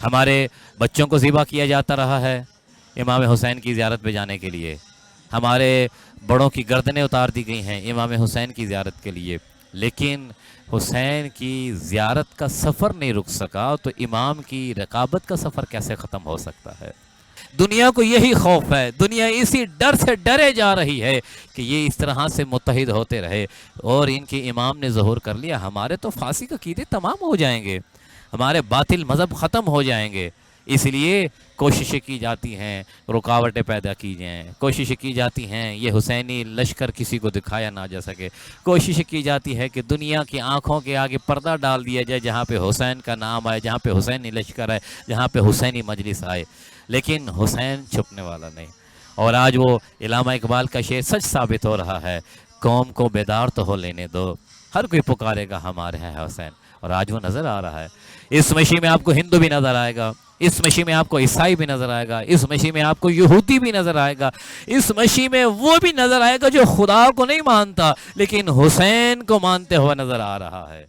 ہمارے بچوں کو ذبح کیا جاتا رہا ہے امام حسین کی زیارت پہ جانے کے لیے، ہمارے بڑوں کی گردنیں اتار دی گئی ہیں امام حسین کی زیارت کے لیے، لیکن حسین کی زیارت کا سفر نہیں رک سکا تو امام کی رقابت کا سفر کیسے ختم ہو سکتا ہے؟ دنیا کو یہی خوف ہے، دنیا اسی ڈر سے ڈرے جا رہی ہے کہ یہ اس طرح سے متحد ہوتے رہے اور ان کے امام نے ظہور کر لیا، ہمارے تو پھانسی کے عقیدے تمام ہو جائیں گے، ہمارے باطل مذہب ختم ہو جائیں گے۔ اس لیے کوششیں کی جاتی ہیں، رکاوٹیں پیدا کی جائیں، کوششیں کی جاتی ہیں یہ حسینی لشکر کسی کو دکھایا نہ جا سکے، کوشش کی جاتی ہے کہ دنیا کی آنکھوں کے آگے پردہ ڈال دیا جائے، جہاں پہ حسین کا نام آئے، جہاں پہ حسینی لشکر آئے، جہاں پہ حسینی مجلس آئے، لیکن حسین چھپنے والا نہیں۔ اور آج وہ علامہ اقبال کا شعر سچ ثابت ہو رہا ہے، قوم کو بیدار تو ہو لینے دو، ہر کوئی پکارے گا ہمارے ہیں حسین، اور آج وہ نظر آ رہا ہے۔ اس مشی میں آپ کو ہندو بھی نظر آئے گا، اس مشی میں آپ کو عیسائی بھی نظر آئے گا، اس مشی میں آپ کو یہودی بھی نظر آئے گا، اس مشی میں وہ بھی نظر آئے گا جو خدا کو نہیں مانتا لیکن حسین کو مانتے ہوئے نظر آ رہا ہے۔